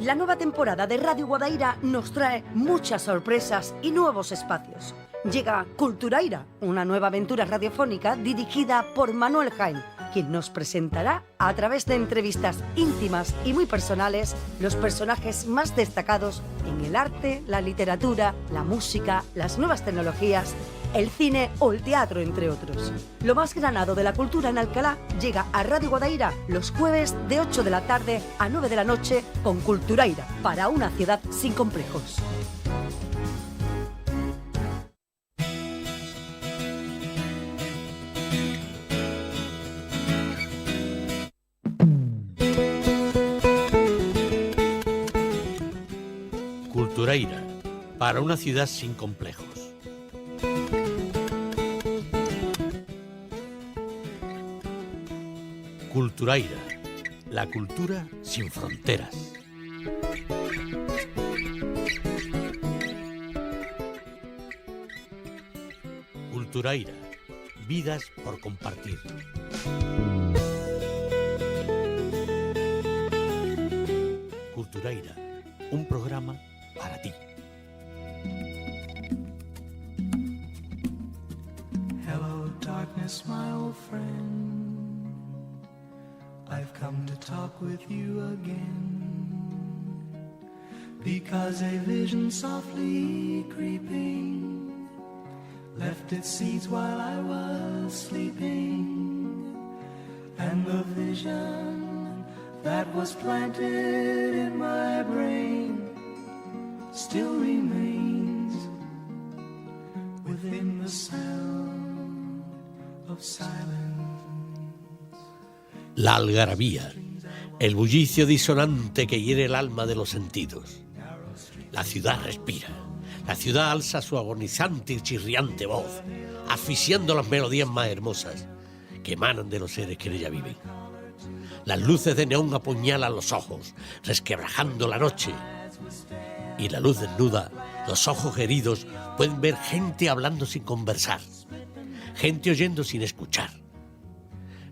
La nueva temporada de Radio Guadaira nos trae muchas sorpresas y nuevos espacios. Llega Culturaira, una nueva aventura radiofónica dirigida por Manuel Jaén, quien nos presentará, a través de entrevistas íntimas y muy personales, los personajes más destacados en el arte, la literatura, la música, las nuevas tecnologías, el cine o el teatro, entre otros. Lo más granado de la cultura en Alcalá llega a Radio Guadaira los jueves de 8 de la tarde a 9 de la noche con Culturaira, para una ciudad sin complejos. Culturaira, para una ciudad sin complejos. Culturaira, la cultura sin fronteras. Culturaira, vidas por compartir. Culturaira, un programa para ti. Hello, darkness, my old friend. I've come to talk with you again, because a vision softly creeping left its seeds while I was sleeping, and the vision that was planted in my brain still remains within the sound of silence. La algarabía, el bullicio disonante que hiere el alma de los sentidos. La ciudad respira, la ciudad alza su agonizante y chirriante voz, asfixiando las melodías más hermosas que emanan de los seres que en ella viven. Las luces de neón apuñalan los ojos, resquebrajando la noche. Y la luz desnuda, los ojos heridos, pueden ver gente hablando sin conversar, gente oyendo sin escuchar,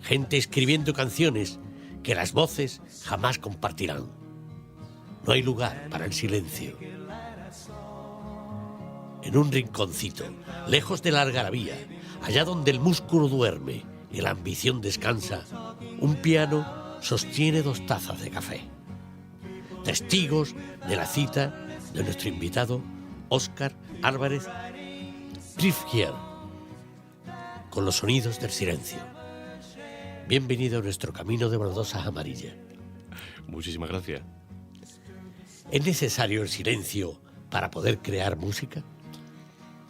gente escribiendo canciones que las voces jamás compartirán. No hay lugar para el silencio. En un rinconcito, lejos de la algarabía, allá donde el músculo duerme y la ambición descansa, un piano sostiene 2 tazas de café. Testigos de la cita de nuestro invitado Óscar Álvarez Prifgier, con los sonidos del silencio. Bienvenido a nuestro camino de baldosas amarillas. Muchísimas gracias. ¿Es necesario el silencio para poder crear música?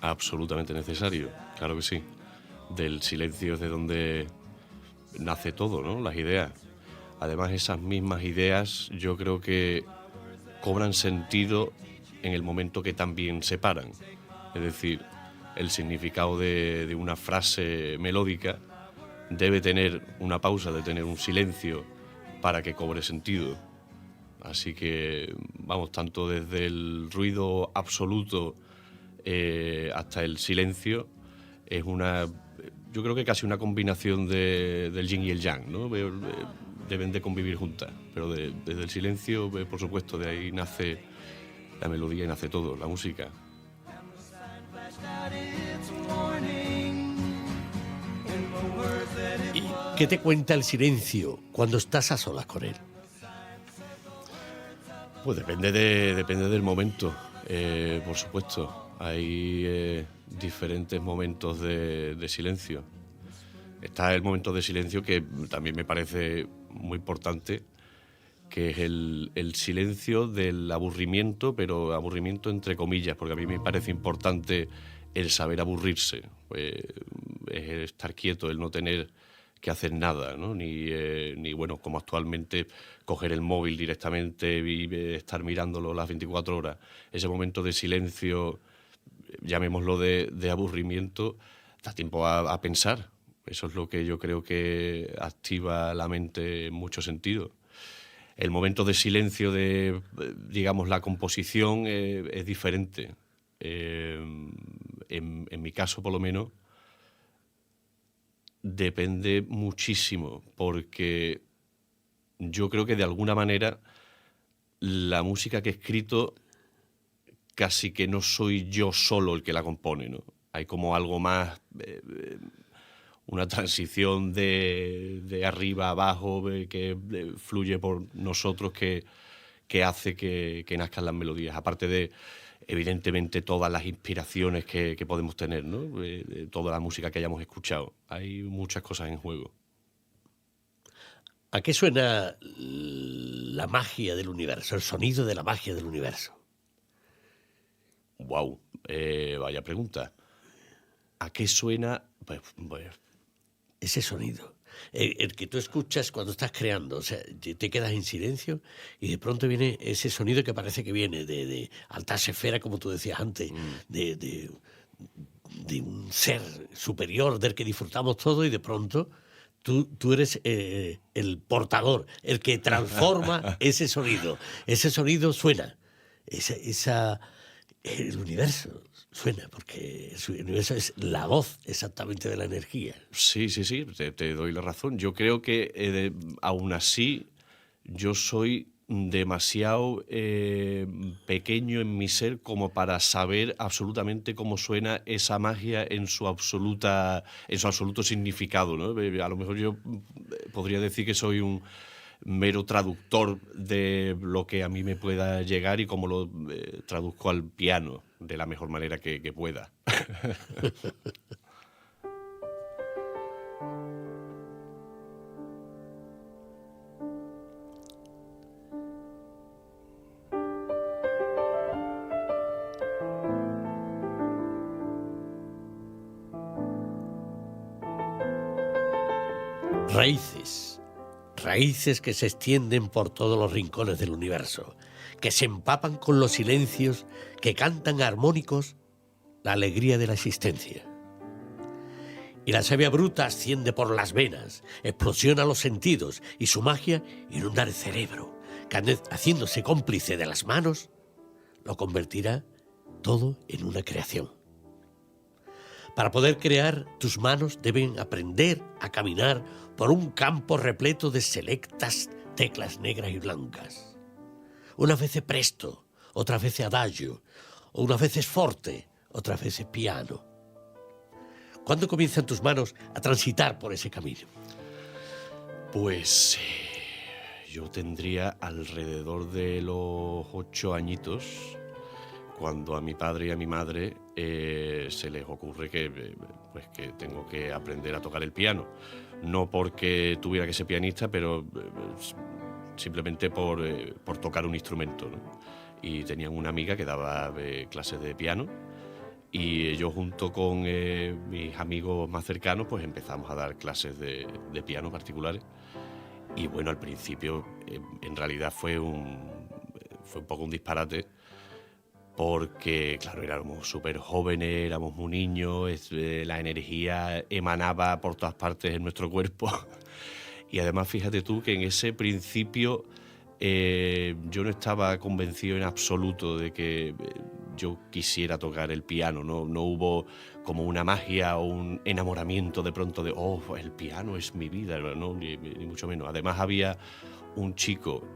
Absolutamente necesario, claro que sí. Del silencio es de donde nace todo, ¿no? Las ideas. Además, esas mismas ideas yo creo que cobran sentido en el momento que también se paran. Es decir, el significado de una frase melódica debe tener una pausa, debe tener un silencio para que cobre sentido. Así que, vamos, tanto desde el ruido absoluto hasta el silencio, es yo creo que casi una combinación del yin y el yang, ¿no? Deben de convivir juntas, pero desde el silencio, por supuesto, de ahí nace la melodía y nace todo, la música. ¿Y qué te cuenta el silencio cuando estás a solas con él? Pues depende del momento, por supuesto. Hay diferentes momentos de silencio. Está el momento de silencio que también me parece muy importante, que es el silencio del aburrimiento, pero aburrimiento entre comillas, porque a mí me parece importante el saber aburrirse, pues, es el estar quieto, el no tener que hacer nada, ¿no? Ni bueno, como actualmente, coger el móvil directamente y estar mirándolo las 24 horas. Ese momento de silencio, llamémoslo de aburrimiento, da tiempo a pensar. Eso es lo que yo creo que activa la mente en muchos sentidos. El momento de silencio de, digamos, la composición es diferente. En mi caso, por lo menos, depende muchísimo, porque yo creo que de alguna manera la música que he escrito casi que no soy yo solo el que la compone, ¿no? Hay como algo más, una transición de arriba a abajo que fluye por nosotros que hace que nazcan las melodías. Aparte de, evidentemente, todas las inspiraciones que podemos tener, ¿no? De toda la música que hayamos escuchado. Hay muchas cosas en juego. ¿A qué suena la magia del universo, el sonido de la magia del universo? Wow, vaya pregunta. ¿A qué suena? Pues, Ese sonido, el que tú escuchas cuando estás creando, o sea, te quedas en silencio y de pronto viene ese sonido que parece que viene de alta esfera, como tú decías antes, de un ser superior del que disfrutamos todo, y de pronto tú eres el portador, el que transforma ese sonido. Ese sonido suena, el universo suena, porque el universo es la voz exactamente de la energía. Sí, te doy la razón. Yo creo que aún así yo soy demasiado pequeño en mi ser como para saber absolutamente cómo suena esa magia en su absoluto significado, ¿no? A lo mejor yo podría decir que soy un mero traductor de lo que a mí me pueda llegar y cómo lo traduzco al piano de la mejor manera que pueda. Raíces que se extienden por todos los rincones del universo, que se empapan con los silencios, que cantan armónicos la alegría de la existencia. Y la savia bruta asciende por las venas, explosiona los sentidos, y su magia inunda el cerebro, que haciéndose cómplice de las manos, lo convertirá todo en una creación. Para poder crear, tus manos deben aprender a caminar por un campo repleto de selectas teclas negras y blancas. Unas veces presto, otras veces adagio, o unas veces forte, otras veces piano. ¿Cuándo comienzan tus manos a transitar por ese camino? Pues yo tendría alrededor de los 8 añitos, cuando a mi padre y a mi madre se les ocurre que tengo que aprender a tocar el piano. No porque tuviera que ser pianista, pero simplemente por tocar un instrumento, ¿no? Y tenían una amiga que daba clases de piano, y yo junto con mis amigos más cercanos pues empezamos a dar clases de piano particulares. Y bueno, al principio en realidad fue un poco un disparate, porque, claro, éramos súper jóvenes, éramos muy niños, la energía emanaba por todas partes en nuestro cuerpo. Y además, fíjate tú que en ese principio yo no estaba convencido en absoluto de que yo quisiera tocar el piano, no hubo como una magia o un enamoramiento de pronto de, oh, el piano es mi vida, no, ni mucho menos. Además, había un chico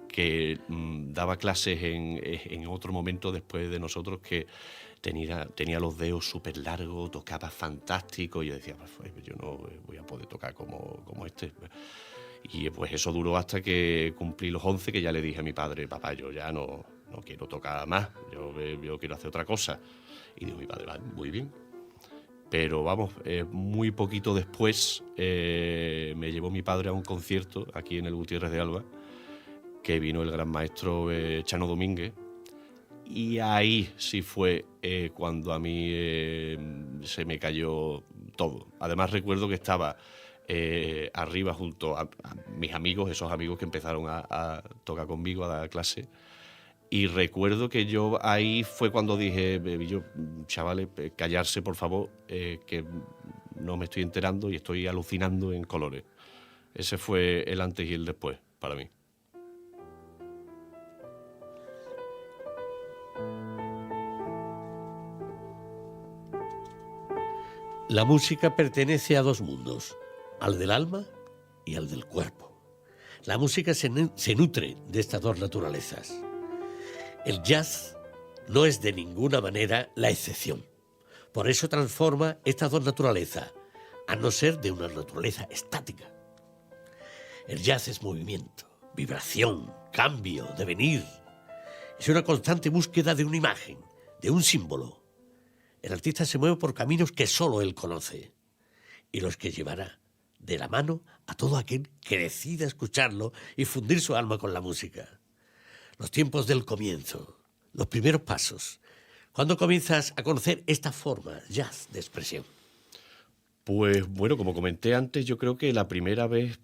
que daba clases en otro momento después de nosotros, que tenía los dedos súper largos, tocaba fantástico, y yo decía, pues yo no voy a poder tocar como este. Y pues eso duró hasta que cumplí los 11, que ya le dije a mi padre, papá, yo ya no quiero tocar más, yo quiero hacer otra cosa. Y dijo mi padre, vale, muy bien. Pero vamos, muy poquito después me llevó mi padre a un concierto aquí en el Gutiérrez de Alba, que vino el gran maestro Chano Domínguez, y ahí sí fue cuando a mí se me cayó todo. Además recuerdo que estaba arriba junto a mis amigos, esos amigos que empezaron a tocar conmigo, a dar clase, y recuerdo que yo ahí fue cuando dije, chavales, callarse por favor, que no me estoy enterando y estoy alucinando en colores. Ese fue el antes y el después para mí. La música pertenece a dos mundos, al del alma y al del cuerpo. La música se nutre de estas dos naturalezas. El jazz no es de ninguna manera la excepción. Por eso transforma estas dos naturalezas, a no ser de una naturaleza estática. El jazz es movimiento, vibración, cambio, devenir. Es una constante búsqueda de una imagen, de un símbolo. El artista se mueve por caminos que solo él conoce y los que llevará de la mano a todo aquel que decida escucharlo y fundir su alma con la música. Los tiempos del comienzo, los primeros pasos. ¿Cuándo comienzas a conocer esta forma jazz de expresión? Pues bueno, como comenté antes, yo creo que la primera vez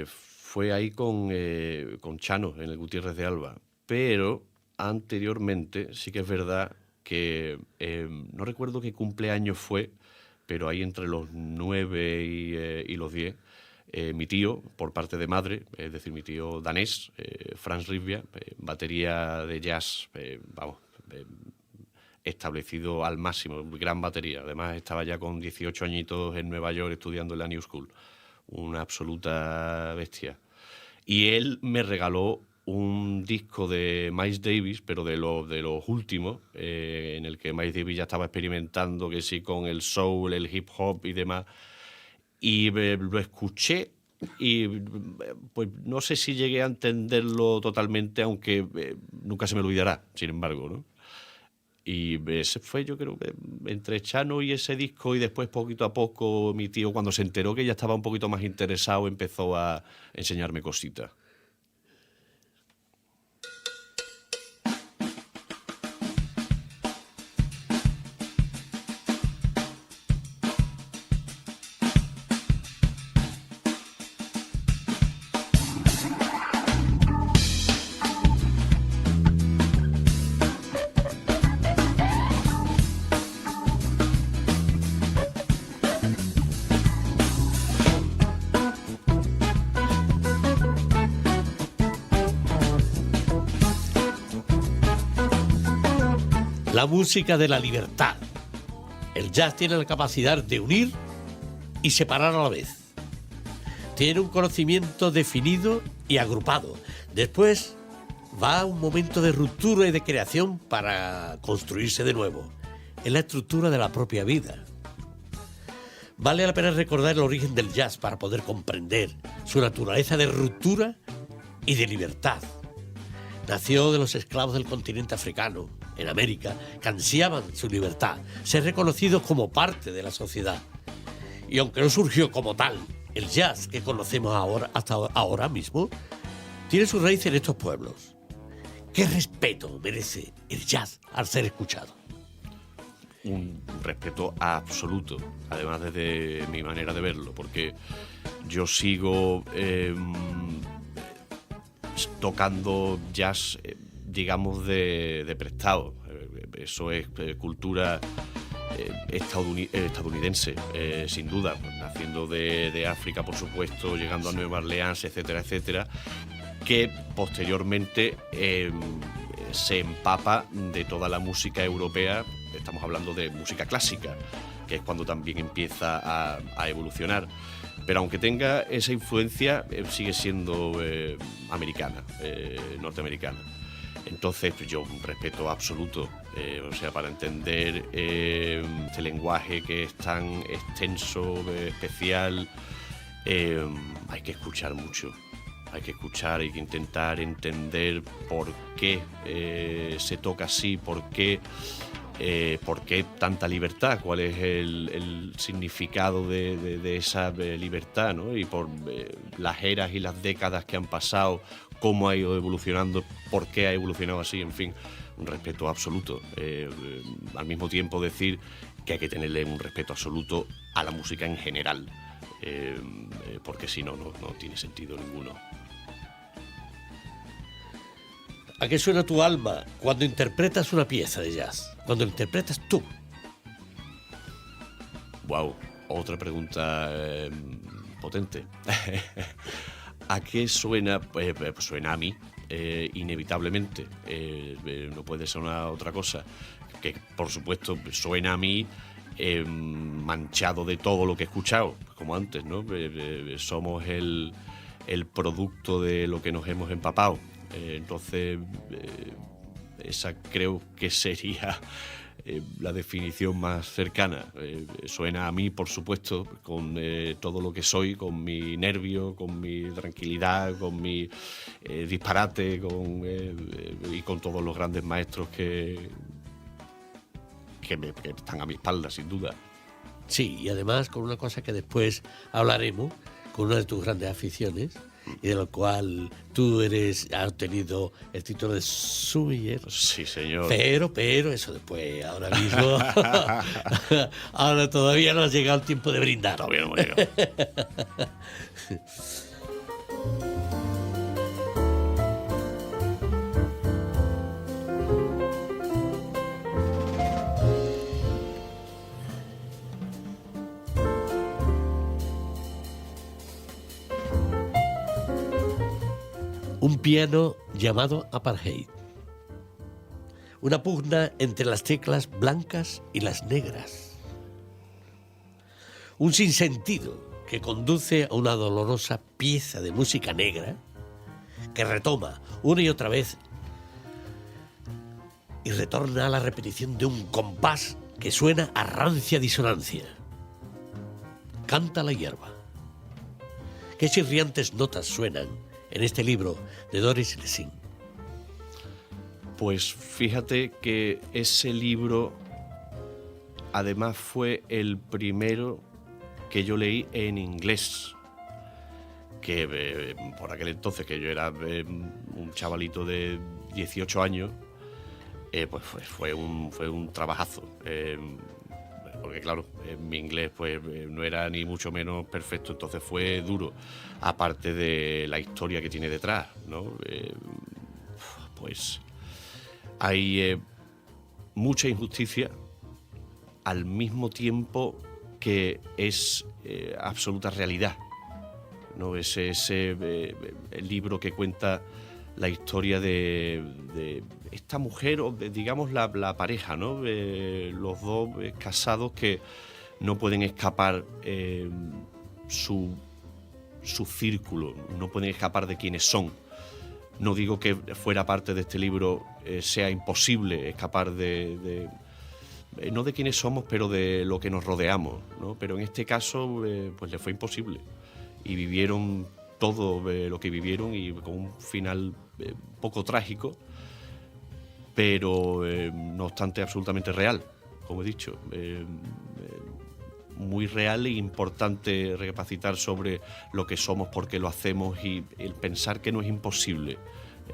fue ahí con Chano, en el Gutiérrez de Alba. Pero anteriormente sí que es verdad que no recuerdo qué cumpleaños fue, pero ahí entre los 9 y los 10, mi tío, por parte de madre, es decir, mi tío danés, Franz Rivia, batería de jazz, establecido al máximo, gran batería. Además estaba ya con 18 añitos en Nueva York estudiando en la New School, una absoluta bestia. Y él me regaló un disco de Miles Davis, pero de los últimos, en el que Miles Davis ya estaba experimentando, que sí, con el soul, el hip hop y demás. Y lo escuché y pues no sé si llegué a entenderlo totalmente, aunque nunca se me olvidará, sin embargo, ¿no? Y ese fue, yo creo, entre Chano y ese disco, y después poquito a poco mi tío, cuando se enteró que ya estaba un poquito más interesado, empezó a enseñarme cositas. La música de la libertad. El jazz tiene la capacidad de unir y separar a la vez. Tiene un conocimiento definido y agrupado. Después va a un momento de ruptura y de creación para construirse de nuevo. Es la estructura de la propia vida. Vale la pena recordar el origen del jazz para poder comprender su naturaleza de ruptura y de libertad. Nació de los esclavos del continente africano, en América, que ansiaban su libertad, ser reconocidos como parte de la sociedad. Y aunque no surgió como tal, el jazz que conocemos ahora, hasta ahora mismo, tiene su raíz en estos pueblos. ¿Qué respeto merece el jazz al ser escuchado? Un respeto absoluto, además desde mi manera de verlo, porque yo sigo tocando jazz, digamos, de prestado. Eso es cultura estadounidense, sin duda, naciendo de África, por supuesto, llegando a Nueva Orleans, etcétera, etcétera, que posteriormente se empapa de toda la música europea. Estamos hablando de música clásica, que es cuando también empieza a evolucionar. Pero aunque tenga esa influencia, sigue siendo americana, norteamericana. Entonces, yo un respeto absoluto, o sea, para entender este lenguaje que es tan extenso, especial, hay que escuchar mucho. Hay que escuchar, hay que intentar entender por qué se toca así, por qué tanta libertad, cuál es el significado de esa libertad, ¿no? Y por las eras y las décadas que han pasado, cómo ha ido evolucionando, por qué ha evolucionado así, en fin, un respeto absoluto. Al mismo tiempo decir que hay que tenerle un respeto absoluto a la música en general, porque si no, no tiene sentido ninguno. ¿A qué suena tu alma cuando interpretas una pieza de jazz? Cuando lo interpretas tú. Wow, otra pregunta potente. ¿A qué suena? Pues suena a mí, inevitablemente. No puede sonar otra cosa. Que por supuesto suena a mí manchado de todo lo que he escuchado, como antes, ¿no? Somos el el producto de lo que nos hemos empapado. Entonces, esa creo que sería la definición más cercana. Suena a mí, por supuesto, con todo lo que soy, con mi nervio, con mi tranquilidad, con mi disparate, y con todos los grandes maestros que están a mi espalda, sin duda. Sí, y además con una cosa que después hablaremos, con una de tus grandes aficiones, y de lo cual tú has obtenido el título de sommelier. Sí, señor. Pero eso después, ahora mismo, ahora todavía no ha llegado el tiempo de brindar. Todavía no hemos llegado. Un piano llamado Apartheid. Una pugna entre las teclas blancas y las negras. Un sinsentido que conduce a una dolorosa pieza de música negra que retoma una y otra vez y retorna a la repetición de un compás que suena a rancia disonancia. Canta la hierba. Qué chirriantes notas suenan en este libro de Doris Lessing. Pues fíjate que ese libro además fue el primero que yo leí en inglés, que por aquel entonces, que yo era un chavalito de 18 años, pues fue un trabajazo. Porque claro, mi inglés pues no era ni mucho menos perfecto, entonces fue duro, aparte de la historia que tiene detrás, ¿no? Pues hay mucha injusticia al mismo tiempo que es absoluta realidad, ¿no? Ese el libro que cuenta la historia de esta mujer, o digamos la pareja, ¿no? Los dos casados que no pueden escapar su círculo, no pueden escapar de quienes son. No digo que fuera parte de este libro sea imposible escapar no de quienes somos, pero de lo que nos rodeamos, ¿no? Pero en este caso pues les fue imposible y vivieron todo lo que vivieron, y con un final poco trágico, pero no obstante absolutamente real, como he dicho. Muy real e importante recapacitar sobre lo que somos, por qué lo hacemos, y el pensar que no es imposible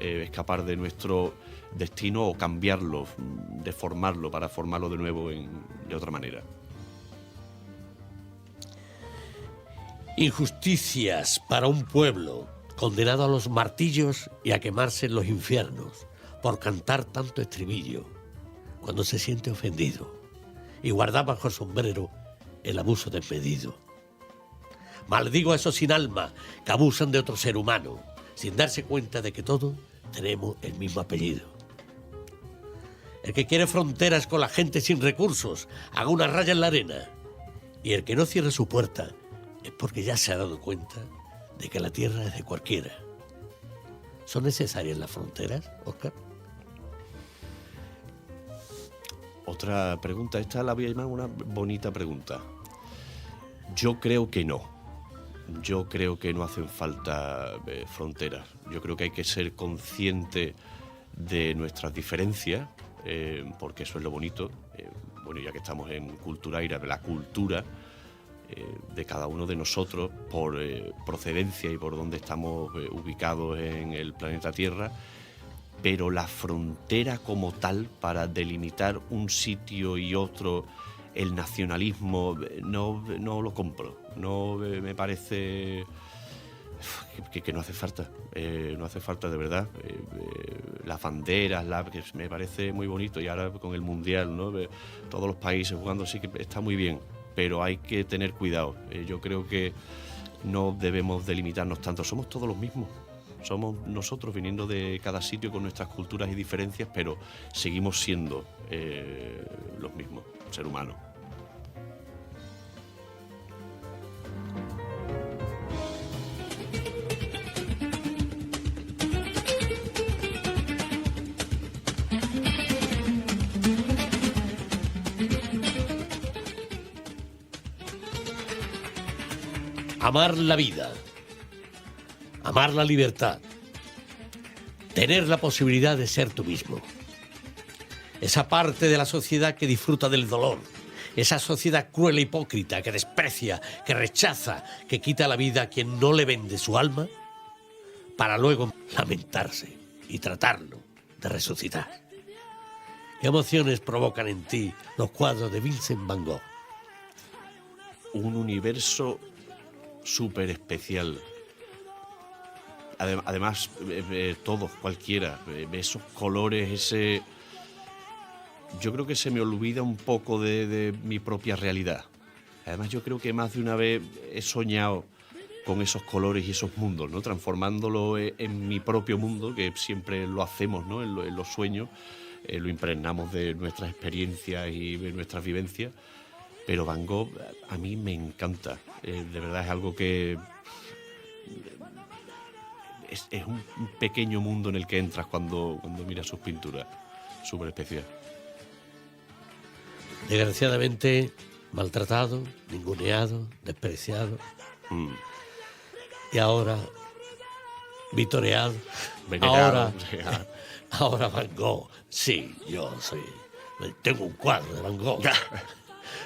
escapar de nuestro destino o cambiarlo, deformarlo para formarlo de nuevo de otra manera. Injusticias para un pueblo condenado a los martillos y a quemarse en los infiernos por cantar tanto estribillo cuando se siente ofendido y guardar bajo el sombrero el abuso desmedido. Maldigo a esos sin alma que abusan de otro ser humano sin darse cuenta de que todos tenemos el mismo apellido. El que quiere fronteras con la gente sin recursos, haga una raya en la arena, y el que no cierre su puerta es porque ya se ha dado cuenta de que la tierra es de cualquiera. ¿Son necesarias las fronteras, Óscar? Otra pregunta, esta la voy a llamar una bonita pregunta. Yo creo que no. Yo creo que no hacen falta fronteras. Yo creo que hay que ser consciente de nuestras diferencias, porque eso es lo bonito. Bueno, ya que estamos en Culturaira, de la cultura de cada uno de nosotros, por procedencia y por donde estamos ubicados en el planeta Tierra, pero la frontera como tal, para delimitar un sitio y otro, el nacionalismo, no lo compro. No me parece que no hace falta, no hace falta de verdad. Las banderas, que me parece muy bonito, y ahora con el Mundial, ¿no? Todos los países jugando, sí que está muy bien, pero hay que tener cuidado. Yo creo que no debemos delimitarnos tanto, somos todos los mismos. Somos nosotros viniendo de cada sitio con nuestras culturas y diferencias, pero seguimos siendo los mismos, ser humanos. amar la vida, amar la libertad, tener la posibilidad de ser tú mismo. Esa parte de la sociedad que disfruta del dolor, esa sociedad cruel e hipócrita que desprecia, que rechaza, que quita la vida a quien no le vende su alma, para luego lamentarse y tratarlo de resucitar. ¿Qué emociones provocan en ti los cuadros de Vincent Van Gogh? Un universo súper especial. Además, todos, cualquiera, esos colores, ese... Yo creo que se me olvida un poco de mi propia realidad. Además, yo creo que más de una vez he soñado con esos colores y esos mundos, ¿no? Transformándolo en mi propio mundo, que siempre lo hacemos, ¿no? En los sueños, lo impregnamos de nuestras experiencias y de nuestras vivencias. Pero Van Gogh a mí me encanta. De verdad es algo que... Es un pequeño mundo en el que entras cuando miras sus pinturas. Súper especial. Desgraciadamente maltratado, ninguneado, despreciado. Y ahora vitoreado. Venerado. Ahora Van Gogh. Sí, tengo un cuadro de Van Gogh.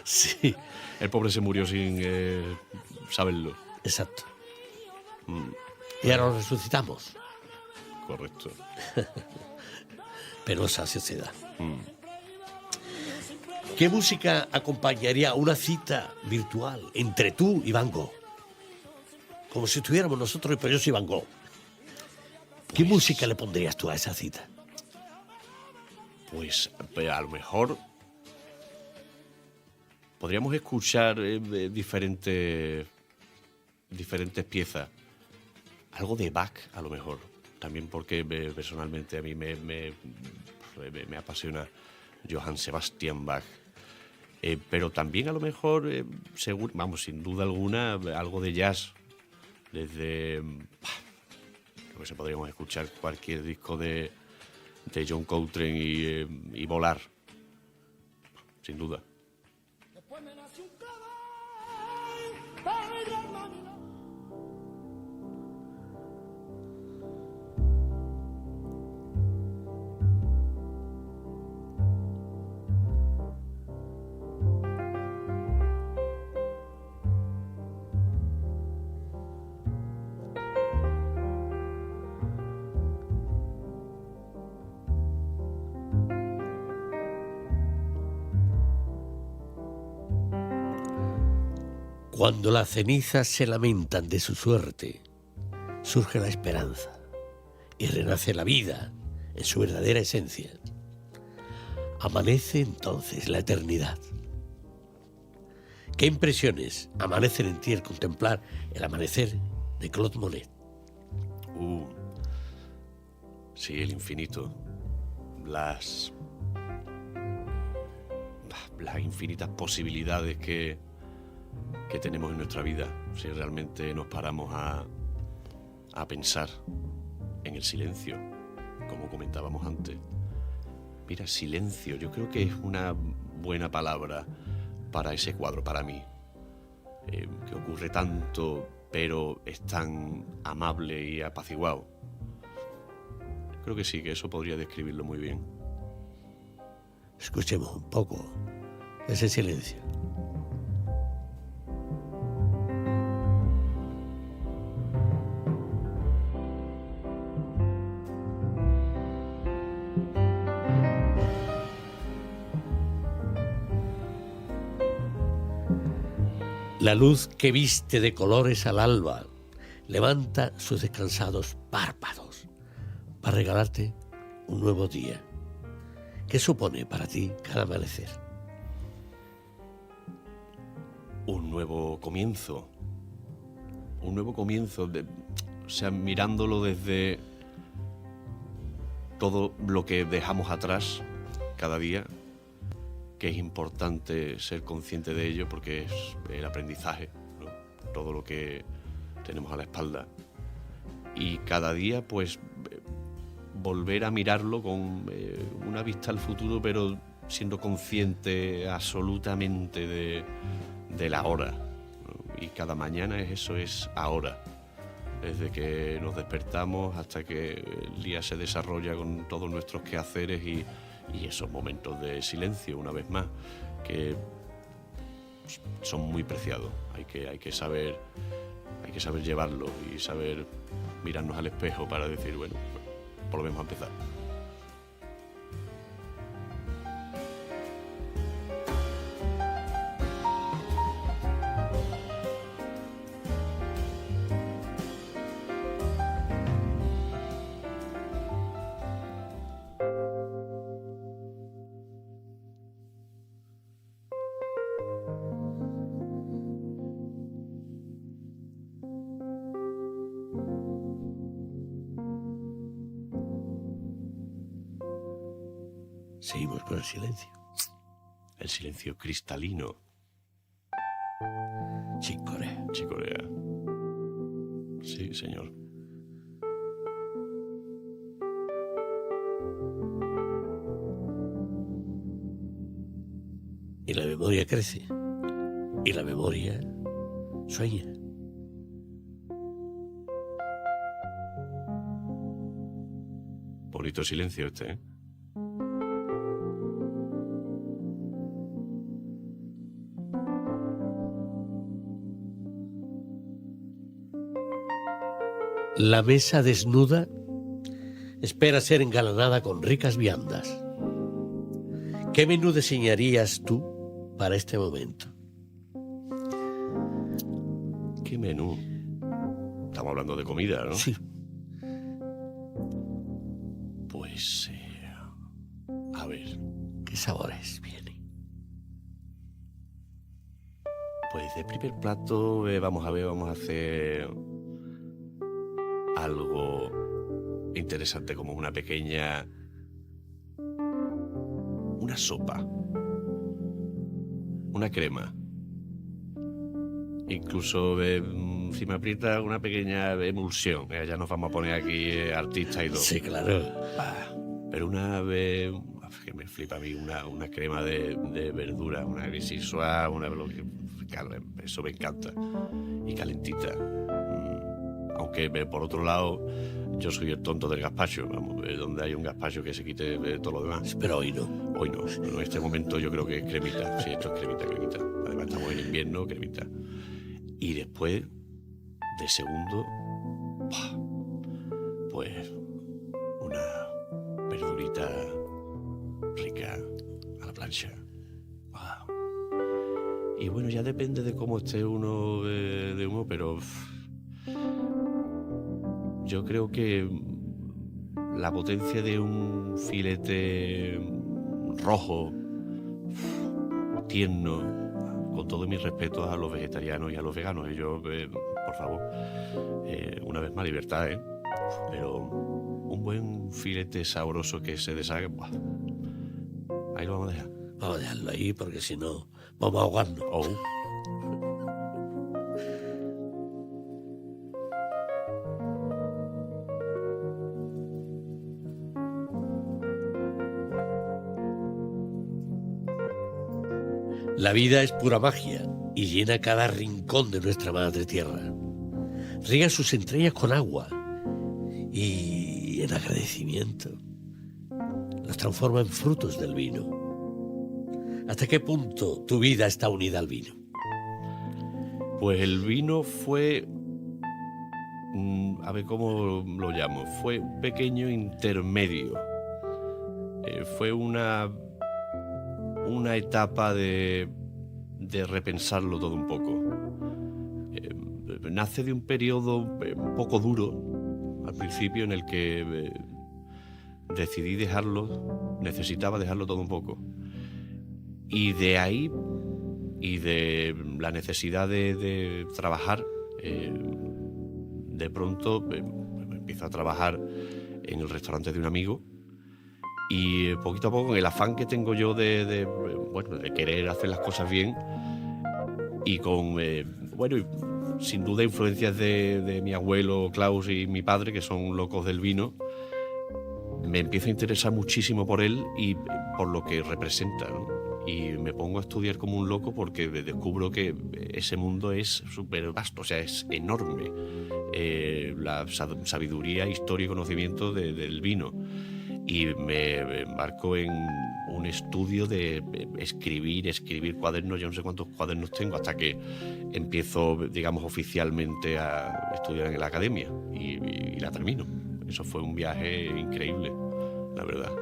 Sí. El pobre se murió sin saberlo. Exacto. Y ahora lo resucitamos. Correcto. Penosa sociedad. ¿Qué música acompañaría una cita virtual entre tú y Van Gogh? Como si estuviéramos nosotros, pero yo soy Van Gogh. ¿Qué música le pondrías tú a esa cita? Pues a lo mejor podríamos escuchar diferentes piezas. Algo de Bach, a lo mejor. También porque personalmente a mí me apasiona Johann Sebastian Bach. Pero también a lo mejor, sin duda alguna, algo de jazz. Desde... Creo que podríamos escuchar cualquier disco de John Coltrane y volar. Sin duda. Cuando las cenizas se lamentan de su suerte, surge la esperanza y renace la vida en su verdadera esencia. Amanece entonces la eternidad. ¿Qué impresiones amanecen en ti al contemplar el amanecer de Claude Monet? Sí, el infinito. Las infinitas posibilidades que tenemos en nuestra vida, si realmente nos paramos a pensar en el silencio, como comentábamos antes. Mira, silencio, yo creo que es una buena palabra para ese cuadro, para mí, que ocurre tanto, pero es tan amable y apaciguado. Creo que sí, que eso podría describirlo muy bien. Escuchemos un poco ese silencio. La luz que viste de colores al alba levanta sus descansados párpados para regalarte un nuevo día. ¿Qué supone para ti cada amanecer? Un nuevo comienzo. Un nuevo comienzo, mirándolo desde todo lo que dejamos atrás cada día, que es importante ser consciente de ello porque es el aprendizaje, ¿no? Todo lo que tenemos a la espalda. Y cada día, pues, volver a mirarlo con una vista al futuro, pero siendo consciente absolutamente de la hora, ¿no? y cada mañana eso es ahora. Desde que nos despertamos hasta que el día se desarrolla con todos nuestros quehaceres y esos momentos de silencio, una vez más, que son muy preciados. Hay que saber llevarlo y saber mirarnos al espejo para decir, bueno, volvemos a empezar. Seguimos con el silencio. El silencio cristalino. Chicorea. Chicorea. Sí, señor. Y la memoria crece. Y la memoria sueña. Bonito silencio este, ¿eh? La mesa desnuda espera ser engalanada con ricas viandas. ¿Qué menú diseñarías tú para este momento? ¿Qué menú? Estamos hablando de comida, ¿no? Sí. Pues, a ver, ¿Qué sabores vienen? pues de primer plato vamos a hacer algo interesante como una sopa, una crema, incluso si me aprieta una pequeña emulsión. Ya nos vamos a poner aquí artistas y todo. Sí, claro. Pero una vez que me flipa a mí una crema de verdura, una grisisua, claro, eso me encanta, y calentita. Aunque por otro lado yo soy el tonto del gazpacho, vamos, donde hay un gazpacho que se quite todo lo demás. Pero hoy no. Hoy no, en este momento yo creo que es cremita. Sí, esto es cremita. Además estamos en invierno, cremita. Y después, de segundo, pues una verdurita rica a la plancha. Y bueno, ya depende de cómo esté uno de humo, pero yo creo que la potencia de un filete rojo, tierno, con todo mi respeto a los vegetarianos y a los veganos. Ellos, por favor, una vez más, libertad, ¿eh? Pero un buen filete sabroso que se deshaga, ahí lo vamos a dejar. Vamos a dejarlo ahí porque si no vamos a ahogarnos. Oh. La vida es pura magia y llena cada rincón de nuestra madre tierra. Riega sus entrañas con agua y en agradecimiento los transforma en frutos del vino. ¿Hasta qué punto tu vida está unida al vino? Pues el vino fue, a ver cómo lo llamo, fue un pequeño intermedio. Fue una etapa de repensarlo todo un poco. Nace de un periodo un poco duro al principio en el que decidí necesitaba dejarlo todo un poco. Y de ahí, y de la necesidad de trabajar, de pronto empiezo a trabajar en el restaurante de un amigo. Y poquito a poco, con el afán que tengo yo de querer hacer las cosas bien, y con, sin duda influencias de mi abuelo Klaus y mi padre, que son locos del vino, me empiezo a interesar muchísimo por él y por lo que representa, ¿no? y me pongo a estudiar como un loco porque descubro que ese mundo es súper vasto, o sea, es enorme. La sabiduría, historia y conocimiento del vino. Y me embarco en un estudio de escribir cuadernos. Yo no sé cuántos cuadernos tengo hasta que empiezo, digamos, oficialmente a estudiar en la academia y la termino. Eso fue un viaje increíble, la verdad.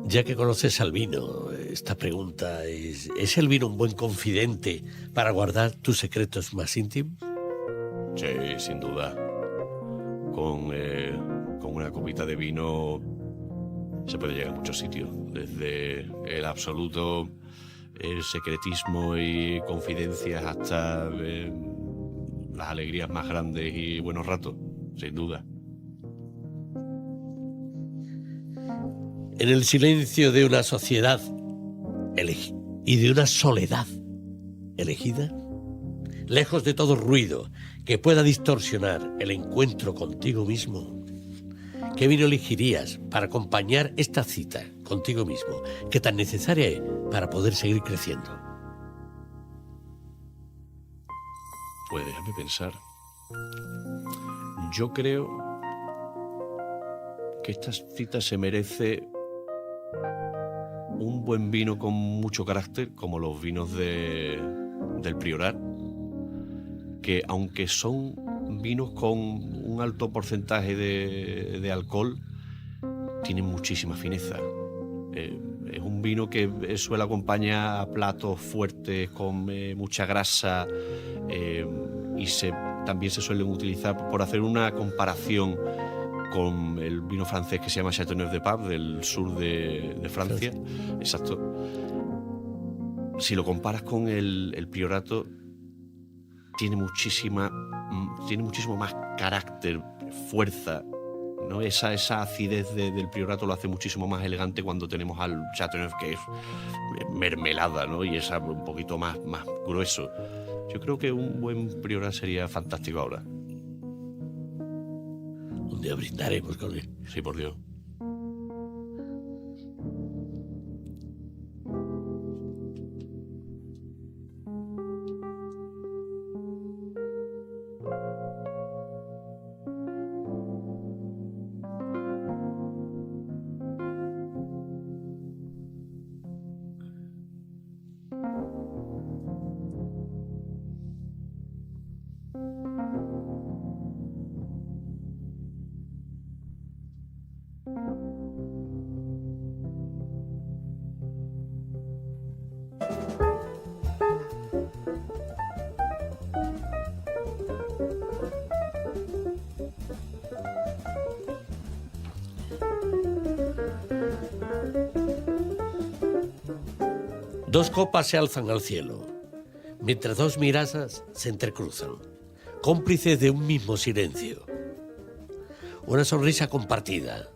Ya que conoces al vino, esta pregunta ¿es el vino un buen confidente para guardar tus secretos más íntimos? Sí, sin duda. Con una copita de vino se puede llegar a muchos sitios, desde el absoluto, el secretismo y confidencias hasta las alegrías más grandes y buenos ratos, sin duda. En el silencio de una sociedad y de una soledad elegida, lejos de todo ruido que pueda distorsionar el encuentro contigo mismo, ¿qué vino elegirías para acompañar esta cita contigo mismo, que tan necesaria es para poder seguir creciendo? Pues déjame pensar. Yo creo que esta cita se merece un buen vino con mucho carácter, como los vinos del Priorat, que aunque son vinos con un alto porcentaje de alcohol, tienen muchísima fineza. Es un vino que suele acompañar a platos fuertes con mucha grasa y también se suelen utilizar, por hacer una comparación con el vino francés que se llama Châteauneuf-du-Pape, del sur de Francia. Exacto. Si lo comparas con el Priorato, tiene muchísimo más carácter, fuerza, ¿no? Esa acidez del Priorato lo hace muchísimo más elegante cuando tenemos al Châteauneuf, que es mermelada, ¿no? Y es un poquito más grueso. Yo creo que un buen Priorat sería fantástico ahora. Un día brindaremos con él. Sí, por Dios. Dos copas se alzan al cielo, mientras dos miradas se entrecruzan, cómplices de un mismo silencio. Una sonrisa compartida,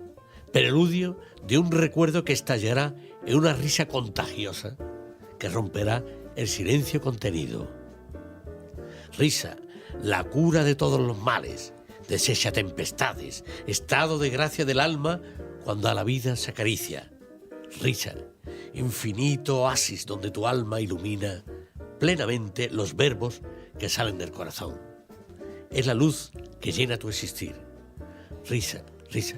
preludio de un recuerdo que estallará en una risa contagiosa que romperá el silencio contenido. Risa, la cura de todos los males, desecha tempestades, estado de gracia del alma cuando a la vida se acaricia. Risa, infinito oasis donde tu alma ilumina plenamente los verbos que salen del corazón. Es la luz que llena tu existir. Risa, risa,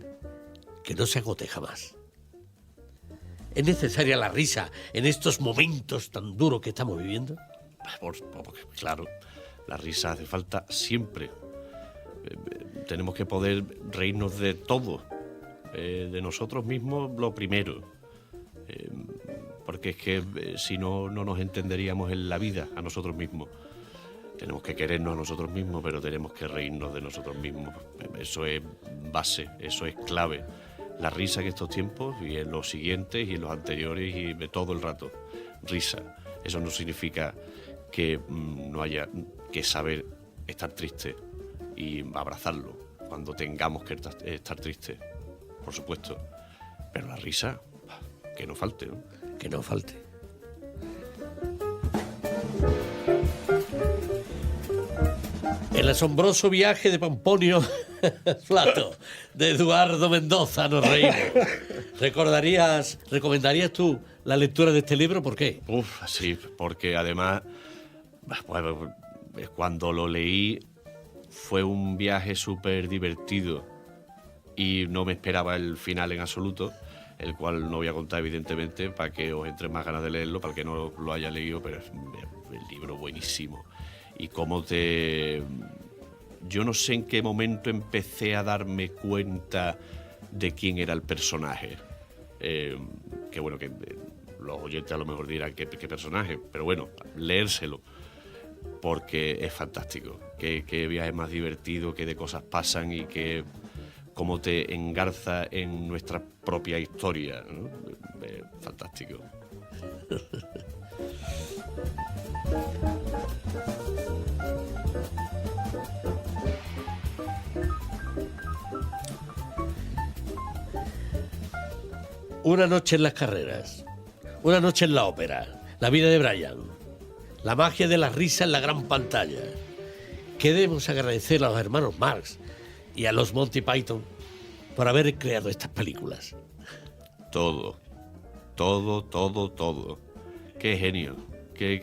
que no se agote jamás. ¿Es necesaria la risa en estos momentos tan duros que estamos viviendo? Claro, la risa hace falta siempre. Tenemos que poder reírnos de todo, de nosotros mismos lo primero. Porque es que si no, no nos entenderíamos en la vida a nosotros mismos. Tenemos que querernos a nosotros mismos, pero tenemos que reírnos de nosotros mismos. Eso es base, eso es clave. La risa en estos tiempos y en los siguientes y en los anteriores y de todo el rato. Risa. Eso no significa que no haya que saber estar triste y abrazarlo cuando tengamos que estar tristes, por supuesto. Pero la risa, que no falte, ¿no? Que no falte. El asombroso viaje de Pomponio Flato, de Eduardo Mendoza nos reímos. ¿Recomendarías tú la lectura de este libro? ¿Por qué? Sí, porque además, bueno, cuando lo leí fue un viaje súper divertido y no me esperaba el final en absoluto, el cual no voy a contar evidentemente para que os entre más ganas de leerlo, para el que no lo haya leído, pero es el libro buenísimo. Y cómo yo no sé en qué momento empecé a darme cuenta de quién era el personaje. Que bueno, que los oyentes a lo mejor dirán qué personaje, pero bueno, leérselo, porque es fantástico. Qué viaje más divertido, qué de cosas pasan y cómo te engarza en nuestra propia historia, ¿no? Fantástico. Una noche en las carreras, una noche en la ópera, la vida de Brian, la magia de la risa en la gran pantalla. Queremos agradecer a los hermanos Marx y a los Monty Python por haber creado estas películas. Todo. Qué genio. Qué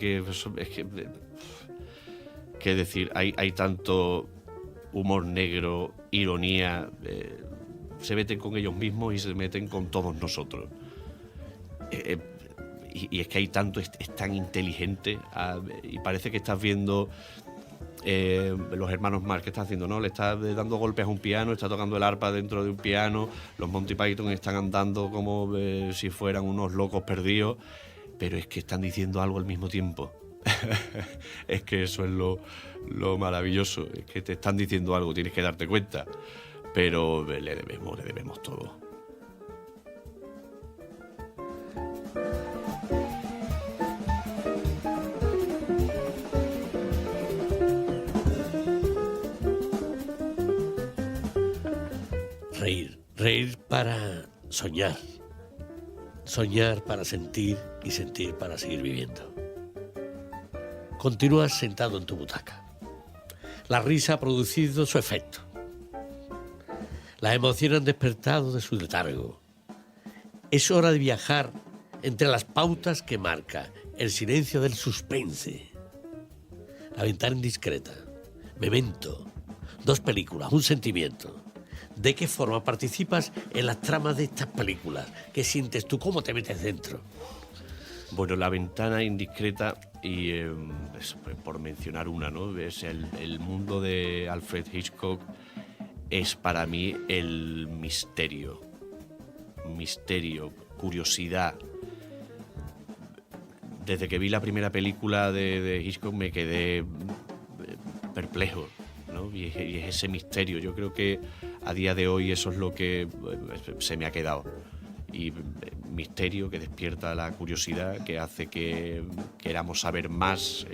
decir, hay tanto humor negro, ironía, se meten con ellos mismos y se meten con todos nosotros. Y es que hay tanto, es tan inteligente, y parece que estás viendo los hermanos Marx, que están haciendo, ¿no? Le está dando golpes a un piano, está tocando el arpa dentro de un piano, los Monty Python están andando como si fueran unos locos perdidos, pero es que están diciendo algo al mismo tiempo. Es que eso es lo maravilloso, es que te están diciendo algo, tienes que darte cuenta, pero le debemos todo. Reír para soñar, soñar para sentir y sentir para seguir viviendo. Continúas sentado en tu butaca. La risa ha producido su efecto. Las emociones han despertado de su letargo. Es hora de viajar entre las pautas que marca el silencio del suspense. La ventana indiscreta, Memento, 2 películas, un sentimiento. ¿De qué forma participas en las tramas de estas películas? ¿Qué sientes tú? ¿Cómo te metes dentro? Bueno, La ventana indiscreta, y eso, por mencionar una, ¿no? Es el mundo de Alfred Hitchcock es para mí el misterio, curiosidad. Desde que vi la primera película de Hitchcock me quedé perplejo, ¿no? Y es ese misterio. Yo creo que a día de hoy eso es lo que se me ha quedado. Y misterio que despierta la curiosidad, que hace que queramos saber más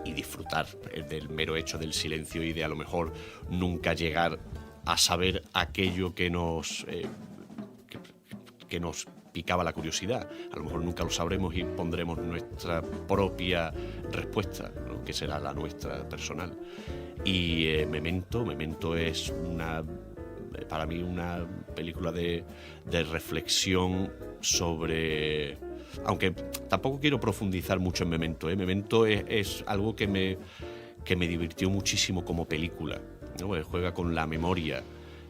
y disfrutar del mero hecho del silencio y de a lo mejor nunca llegar a saber aquello que nos picaba la curiosidad. A lo mejor nunca lo sabremos y pondremos nuestra propia respuesta, ¿no? Que será la nuestra personal. Y Memento es para mí una película de reflexión sobre... Aunque tampoco quiero profundizar mucho en Memento, ¿eh? Memento es algo que me divirtió muchísimo como película, ¿no? Juega con la memoria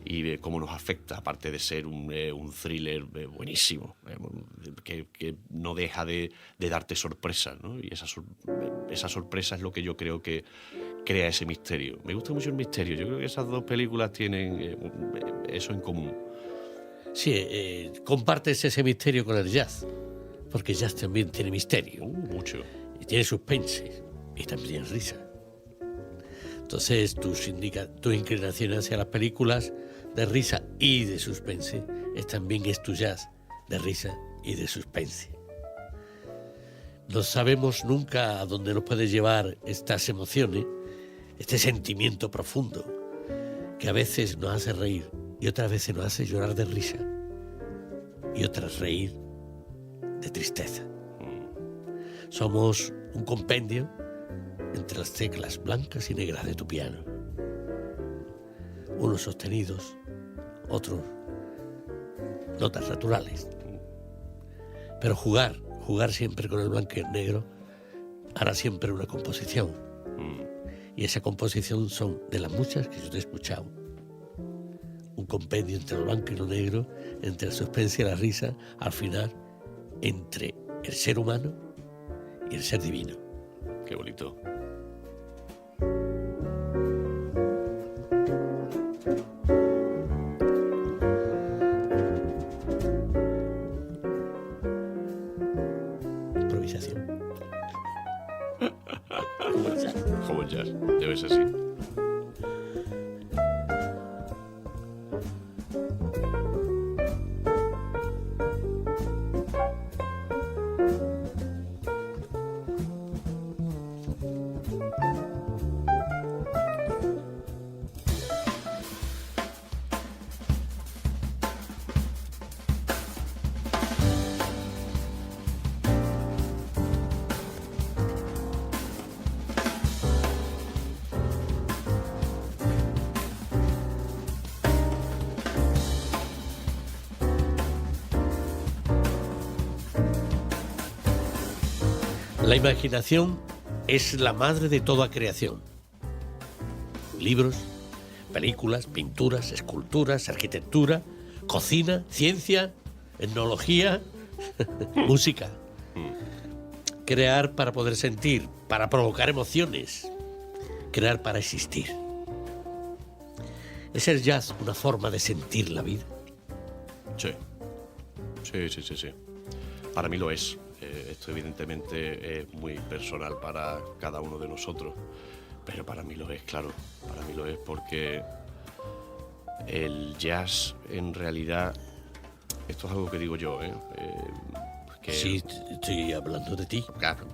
y cómo nos afecta, aparte de ser un thriller buenísimo, que no deja de darte sorpresas, ¿no? Y esa sorpresa es lo que yo creo que crea ese misterio. Me gusta mucho el misterio. Yo creo que esas 2 películas tienen eso en común. Sí, compartes ese misterio con el jazz, porque el jazz también tiene misterio. Mucho. Y tiene suspense, y también tiene risa. Entonces, tu inclinación hacia las películas de risa y de suspense también es tu jazz de risa y de suspense. No sabemos nunca a dónde nos puede llevar estas emociones, este sentimiento profundo, que a veces nos hace reír y otras veces nos hace llorar de risa y otras reír de tristeza. Somos un compendio entre las teclas blancas y negras de tu piano. unos sostenidos, otros notas naturales. Pero jugar siempre con el blanco y el negro hará siempre una composición. Y esa composición son, de las muchas que yo te he escuchado, un compendio entre lo blanco y lo negro, entre el suspense y la risa, al final, entre el ser humano y el ser divino. Qué bonito. Improvisación. Como el jazz. Como el jazz, debe ser así. La imaginación es la madre de toda creación. Libros, películas, pinturas, esculturas, arquitectura, cocina, ciencia, etnología, música. Crear para poder sentir, para provocar emociones. Crear para existir. ¿Es el jazz una forma de sentir la vida? Sí. Sí. Para mí lo es. Esto evidentemente es muy personal para cada uno de nosotros, pero para mí lo es, claro. Para mí lo es porque el jazz en realidad, esto es algo que digo yo, que Sí, estoy hablando de ti. claro,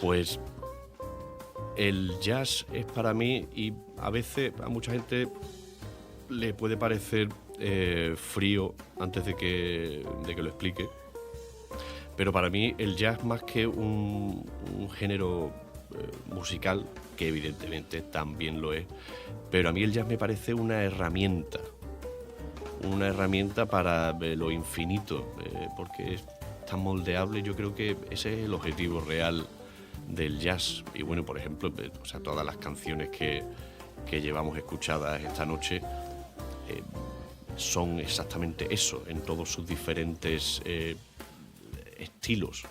pues el jazz es para mí, y a veces a mucha gente le puede parecer frío antes de que lo explique, pero para mí el jazz, más que un género musical, que evidentemente también lo es, pero a mí el jazz me parece una herramienta para lo infinito, porque es tan moldeable. Yo creo que ese es el objetivo real del jazz. Y bueno, por ejemplo, todas las canciones que llevamos escuchadas esta noche son exactamente eso, en todos sus diferentes estilos,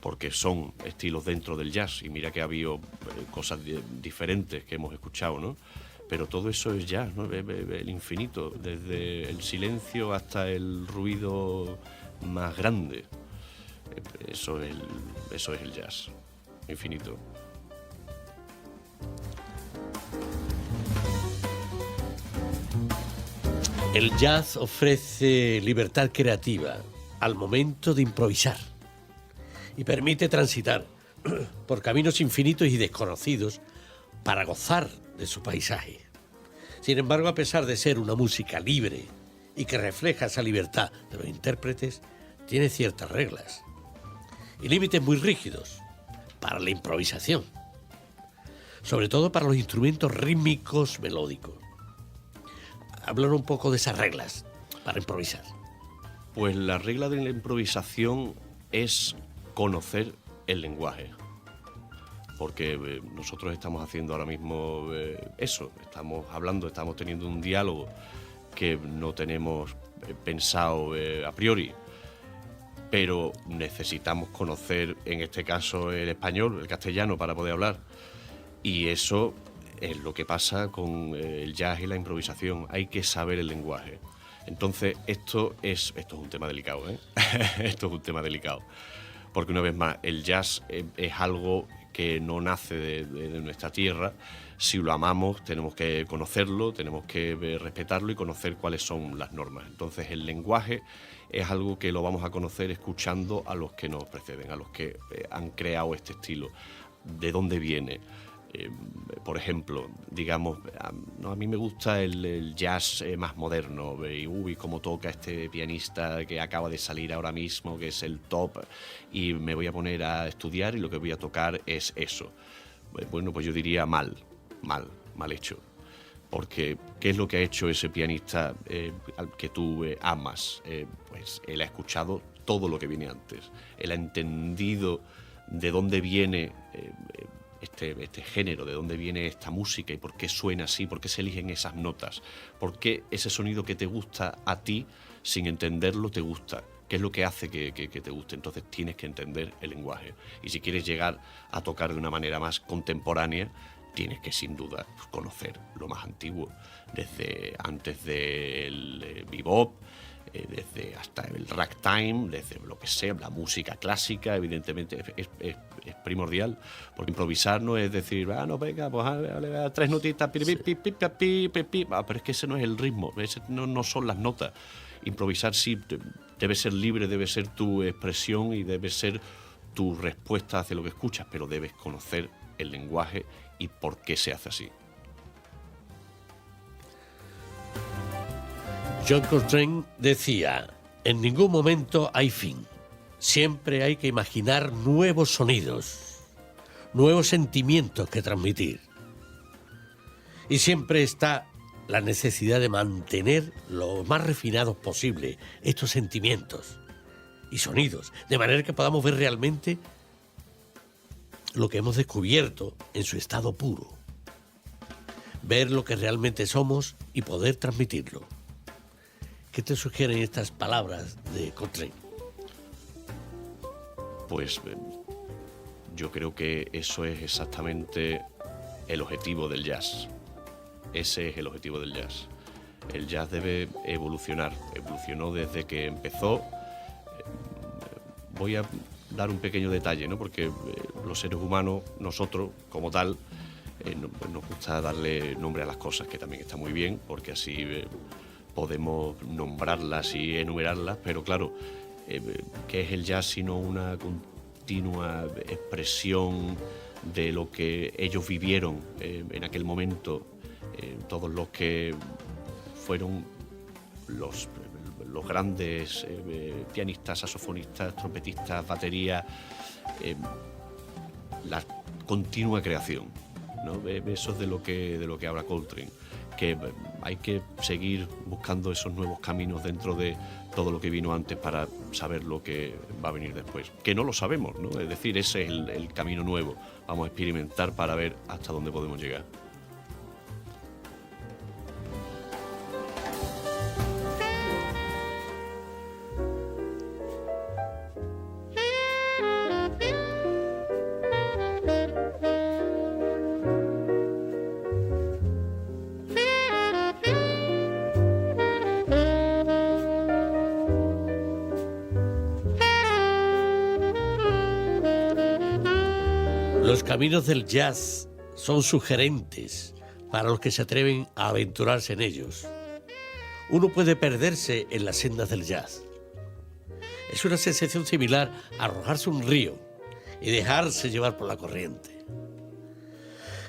porque son estilos dentro del jazz, y mira que ha habido cosas diferentes que hemos escuchado, ¿no? Pero todo eso es jazz, ¿no? El infinito, desde el silencio hasta el ruido más grande. Eso es el jazz, infinito. El jazz ofrece libertad creativa al momento de improvisar y permite transitar por caminos infinitos y desconocidos para gozar de su paisaje. Sin embargo, a pesar de ser una música libre y que refleja esa libertad de los intérpretes, tiene ciertas reglas y límites muy rígidos para la improvisación, sobre todo para los instrumentos rítmicos melódicos. Háblanos un poco de esas reglas para improvisar. Pues la regla de la improvisación es conocer el lenguaje, porque nosotros estamos haciendo ahora mismo eso, estamos hablando, estamos teniendo un diálogo que no tenemos pensado a priori, pero necesitamos conocer, en este caso, el español, el castellano, para poder hablar. Y eso es lo que pasa con el jazz y la improvisación. Hay que saber el lenguaje. Entonces, esto es un tema delicado, ¿eh? Esto es un tema delicado. Porque, una vez más, el jazz es algo que no nace de nuestra tierra. Si lo amamos, tenemos que conocerlo, tenemos que respetarlo y conocer cuáles son las normas. Entonces, el lenguaje es algo que lo vamos a conocer escuchando a los que nos preceden, a los que han creado este estilo. ¿De dónde viene? Por ejemplo, digamos, a mí me gusta el jazz más moderno, y cómo toca este pianista que acaba de salir ahora mismo, que es el top, y me voy a poner a estudiar y lo que voy a tocar es eso. Bueno, pues yo diría mal hecho. Porque, ¿qué es lo que ha hecho ese pianista al que tú amas? Pues él ha escuchado todo lo que viene antes. Él ha entendido de dónde viene este género, de dónde viene esta música y por qué suena así, por qué se eligen esas notas, por qué ese sonido que te gusta a ti, sin entenderlo, te gusta. ¿Qué es lo que hace que te guste? Entonces tienes que entender el lenguaje. Y si quieres llegar a tocar de una manera más contemporánea, tienes que sin duda conocer lo más antiguo, desde antes del bebop, desde hasta el ragtime, desde lo que sea, la música clásica, evidentemente es primordial, porque improvisar no es decir, no, venga, pues tres notitas, pero es que ese no es el ritmo, ese no son las notas. Improvisar sí debe ser libre, debe ser tu expresión y debe ser tu respuesta hacia lo que escuchas, pero debes conocer el lenguaje y por qué se hace así. John Coltrane decía, en ningún momento hay fin, siempre hay que imaginar nuevos sonidos, nuevos sentimientos que transmitir. Y siempre está la necesidad de mantener lo más refinados posible estos sentimientos y sonidos, de manera que podamos ver realmente lo que hemos descubierto en su estado puro, ver lo que realmente somos y poder transmitirlo. ¿Qué te sugieren estas palabras de Coltrane? Pues yo creo que eso es exactamente el objetivo del jazz. Ese es el objetivo del jazz. El jazz debe evolucionar. Evolucionó desde que empezó. Voy a dar un pequeño detalle, ¿no? Porque los seres humanos, nosotros como tal, nos gusta darle nombre a las cosas, que también está muy bien, porque así podemos nombrarlas y enumerarlas, pero claro, ¿qué es el jazz sino una continua expresión de lo que ellos vivieron en aquel momento? Todos los que fueron los grandes pianistas, saxofonistas, trompetistas, batería, la continua creación, ¿no? Eso es de lo que habla Coltrane, que hay que seguir buscando esos nuevos caminos dentro de todo lo que vino antes para saber lo que va a venir después, que no lo sabemos, ¿no? Es decir, ese es el camino nuevo. Vamos a experimentar para ver hasta dónde podemos llegar. Los caminos del jazz son sugerentes para los que se atreven a aventurarse en ellos. Uno puede perderse en las sendas del jazz. Es una sensación similar a arrojarse a un río y dejarse llevar por la corriente.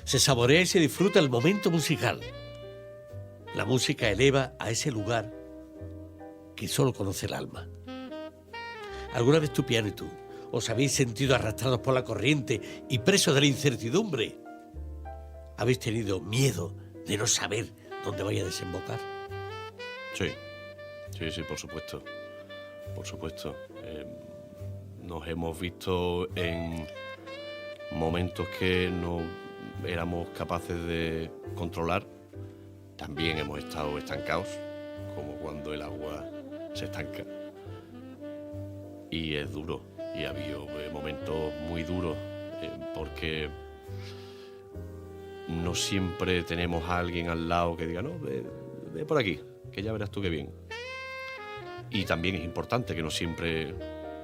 Se saborea y se disfruta el momento musical. La música eleva a ese lugar que solo conoce el alma. ¿Alguna vez tu piano y tú os habéis sentido arrastrados por la corriente y presos de la incertidumbre? ¿Habéis tenido miedo de no saber dónde vaya a desembocar? Sí, por supuesto. Por supuesto. Nos hemos visto en momentos que no éramos capaces de controlar. También hemos estado estancados, como cuando el agua se estanca. Y es duro. Y ha habido momentos muy duros, porque no siempre tenemos a alguien al lado que diga, no, ve por aquí, que ya verás tú qué bien. Y también es importante que no siempre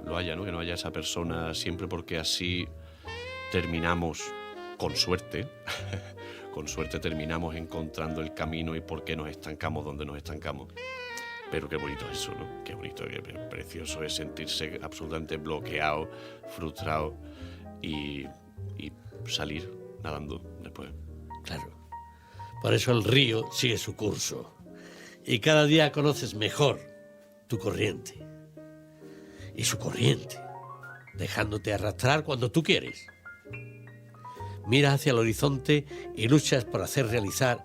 lo haya, ¿no? Que no haya esa persona siempre, porque así terminamos, con suerte, con suerte terminamos encontrando el camino y por qué nos estancamos donde nos estancamos. Pero qué bonito es eso, ¿no? Qué bonito, qué precioso es sentirse absolutamente bloqueado, frustrado y salir nadando después. Claro. Por eso el río sigue su curso. Y cada día conoces mejor tu corriente. Y su corriente, dejándote arrastrar cuando tú quieres. Miras hacia el horizonte y luchas por hacer realidad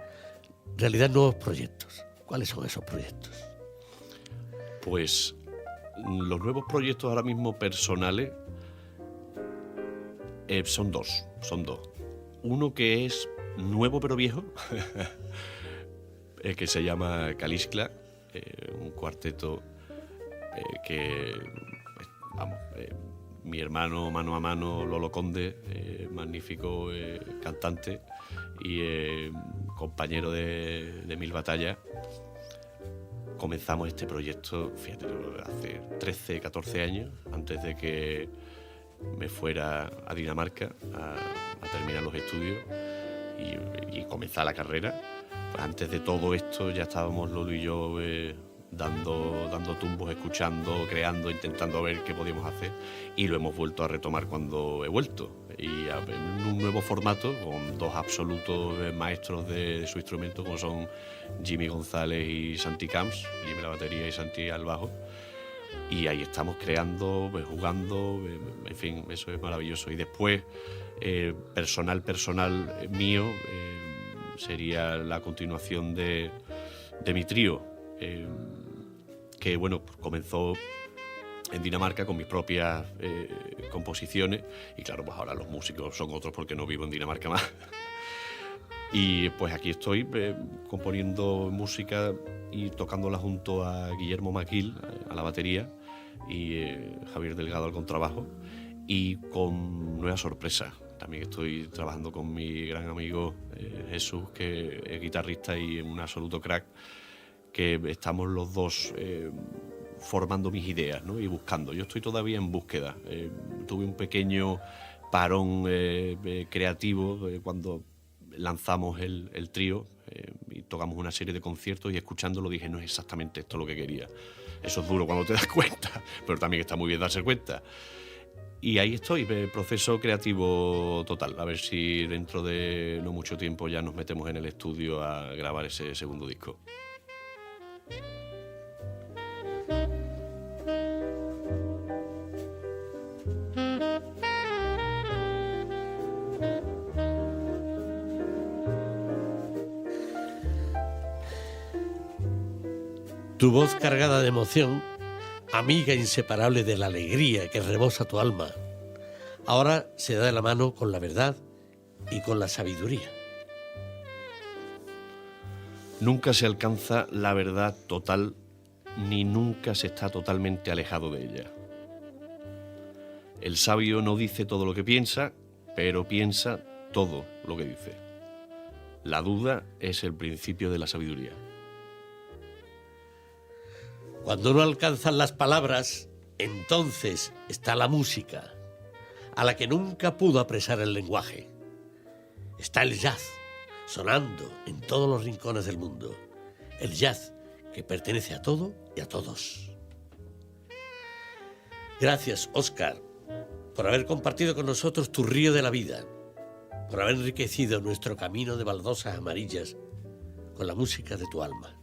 realidad nuevos proyectos. ¿Cuáles son esos proyectos? Pues los nuevos proyectos ahora mismo personales son dos. Uno que es nuevo pero viejo, que se llama Calixcla, un cuarteto que, vamos, mi hermano mano a mano, Lolo Conde, magnífico cantante y compañero de mil batallas. Comenzamos este proyecto, fíjate, hace 13, 14 años, antes de que me fuera a Dinamarca a terminar los estudios y comenzar la carrera. Pues antes de todo esto ya estábamos Lolo y yo dando tumbos, escuchando, creando, intentando ver qué podíamos hacer, y lo hemos vuelto a retomar cuando he vuelto, y en un nuevo formato con dos absolutos maestros de su instrumento, como son Jimmy González y Santi Camps, Jimmy la batería y Santi al bajo, y ahí estamos creando, jugando, en fin, eso es maravilloso. Y después personal mío, sería la continuación de mi trío, que bueno, comenzó en Dinamarca con mis propias composiciones, y claro, pues ahora los músicos son otros porque no vivo en Dinamarca más. Y pues aquí estoy componiendo música y tocándola junto a Guillermo Maquil a la batería y Javier Delgado al contrabajo, y con nuevas sorpresas. También estoy trabajando con mi gran amigo Jesús, que es guitarrista y un absoluto crack, que estamos los dos formando mis ideas, ¿no? Y buscando. Yo estoy todavía en búsqueda. Tuve un pequeño parón creativo cuando lanzamos el trío y tocamos una serie de conciertos, y escuchándolo dije, no es exactamente esto lo que quería. Eso es duro cuando te das cuenta, pero también está muy bien darse cuenta. Y ahí estoy, proceso creativo total. A ver si dentro de no mucho tiempo ya nos metemos en el estudio a grabar ese segundo disco. Tu voz cargada de emoción, amiga inseparable de la alegría que rebosa tu alma, ahora se da de la mano con la verdad y con la sabiduría. Nunca se alcanza la verdad total, ni nunca se está totalmente alejado de ella. El sabio no dice todo lo que piensa, pero piensa todo lo que dice. La duda es el principio de la sabiduría. Cuando no alcanzan las palabras, entonces está la música, a la que nunca pudo apresar el lenguaje. Está el jazz, sonando en todos los rincones del mundo. El jazz que pertenece a todo y a todos. Gracias, Óscar, por haber compartido con nosotros tu río de la vida, por haber enriquecido nuestro camino de baldosas amarillas con la música de tu alma.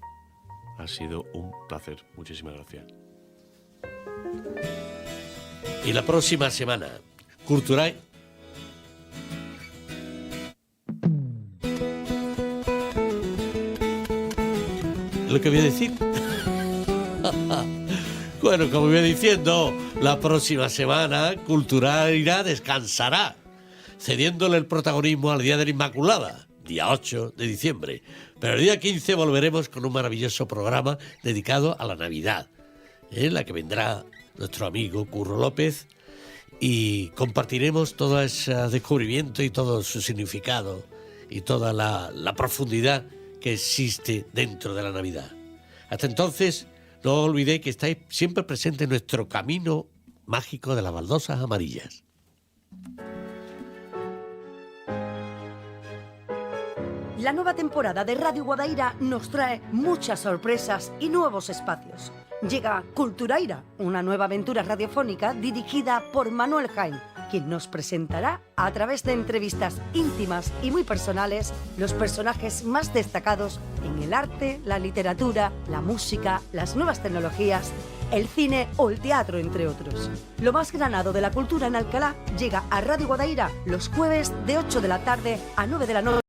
Ha sido un placer. Muchísimas gracias. Y la próxima semana, Cultural. ¿Lo que voy a decir? Bueno, como voy diciendo, la próxima semana Culturaira descansará, cediéndole el protagonismo al Día de la Inmaculada, día 8 de diciembre. Pero el día 15 volveremos con un maravilloso programa dedicado a la Navidad, en la que vendrá nuestro amigo Curro López, y compartiremos todo ese descubrimiento y todo su significado y toda la profundidad que existe dentro de la Navidad. Hasta entonces, no olvidéis que estáis siempre presentes en nuestro camino mágico de las baldosas amarillas. La nueva temporada de Radio Guadaira nos trae muchas sorpresas y nuevos espacios. Llega Culturaira, una nueva aventura radiofónica dirigida por Manuel Jaén, quien nos presentará a través de entrevistas íntimas y muy personales los personajes más destacados en el arte, la literatura, la música, las nuevas tecnologías, el cine o el teatro, entre otros. Lo más granado de la cultura en Alcalá llega a Radio Guadaira los jueves de 8 de la tarde a 9 de la noche.